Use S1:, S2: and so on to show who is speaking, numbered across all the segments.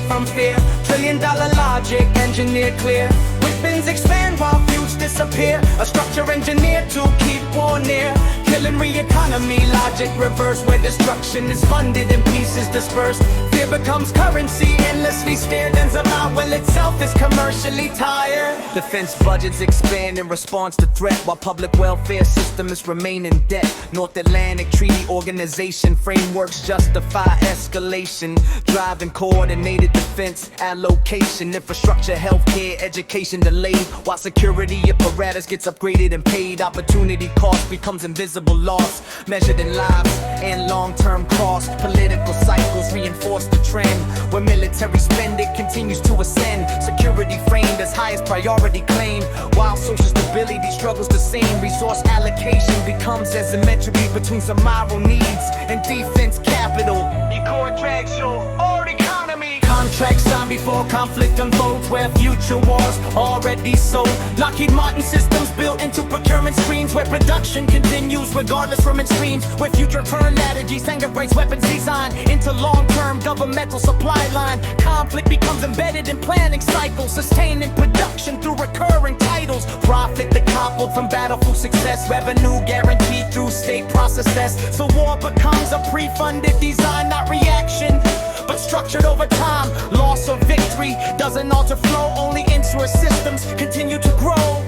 S1: from fear. $1 trillion logic, engineered clear. Weapons expand while feuds disappear. A structure engineered to keep war near. Killingry economy, logic reverse, where destruction is funded and peace is dispersed. Fear becomes currency, endlessly steered, ends up out while itself is commercially tired.
S2: Defense budgets expand in response to threat, while public welfare systems remain in debt. North Atlantic Treaty Organization frameworks justify escalation, driving coordinated defense, allocation, infrastructure, healthcare, education delayed, while security apparatus gets upgraded and paid. Opportunity cost becomes invisible loss, measured in lives and long-term cost. Political cycles reinforce the trend, where military spending continues to ascend. Security framed as highest priority claimed, while social stability struggles the same. Resource allocation becomes asymmetry between tomorrow needs and defense capital. Economic drags your economy. Contracts signed before conflict unfolds, where future wars already sold. Lockheed Martin systems built into procurement streams, where production continues regardless from its streams. Where future turn strategies, anger breaks weapons design into long-term governmental supply line. Conflict becomes embedded in planning cycles, sustaining production through recurring titles. Profit decoupled from battlefield success, revenue guaranteed through state processes. So war becomes a pre-funded design, not reaction, but structured over time. Loss or victory doesn't alter flow, only ensure systems continue to grow.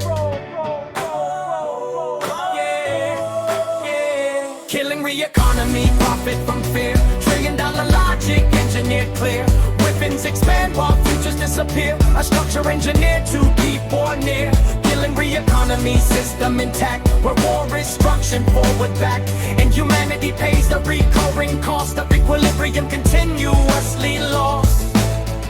S2: Killingry economy, profit from fear. $1 trillion logic, engineered clear. Weapons expand while futures disappear. A structure engineered to keep war near. Killingry economy, system intact, where war is structured forward back, and humanity pays the recurring cost of equilibrium continuously lost.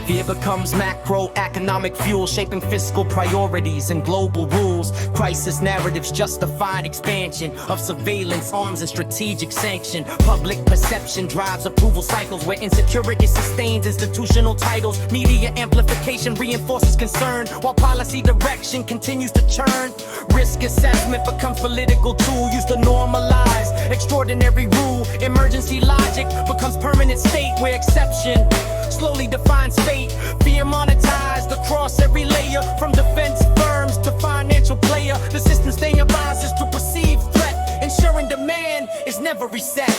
S2: Fear becomes macroeconomic fuel, shaping fiscal priorities and global rules. Crisis narratives justified expansion of surveillance, arms, and strategic sanction. Public perception drives approval cycles, where insecurity sustains institutional titles. Media amplification reinforces concern, while policy direction continues to churn. Risk assessment becomes political tool used to normalize extraordinary rule. Emergency logic becomes permanent state, where exception slowly defines fate. Fear monetized across every layer, from defense firms to financial player. The system stabilizes to perceived threat, ensuring demand is never reset.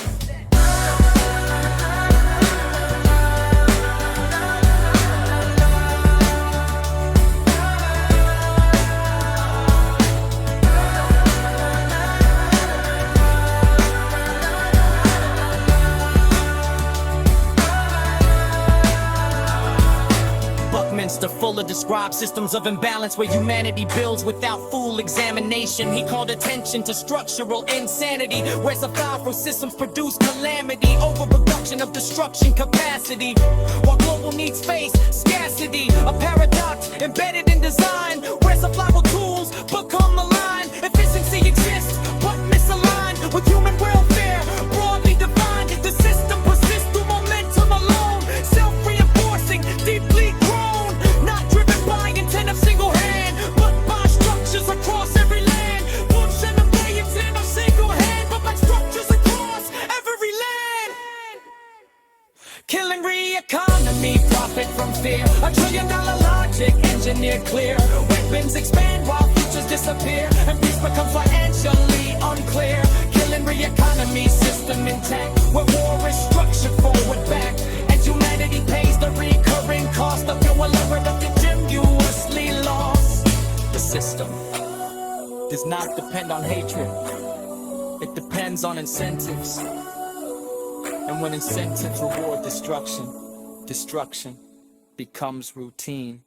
S2: The fuller described systems of imbalance, where humanity builds without full examination. He called attention to structural insanity, where survival systems produce calamity. Overproduction of destruction capacity, while global needs face scarcity. A paradox embedded in design, where survival tools become maligned. Efficiency exists but misaligned with human welfare broadly defined. The system persists through momentum alone, self-reinforcing, deeply single hand, but by structures across every land. Books and millions in a single hand, but by structures across every land. Killingry economy, profit from fear. $1 trillion logic, engineered clear. Weapons expand while futures disappear, and peace becomes financially unclear. Killingry economy, system intact, where war is structured forward back, and humanity pays the recurring cost of your elaborate continuously lost. The system does not depend on hatred, it depends on incentives. And when incentives reward destruction, destruction becomes routine.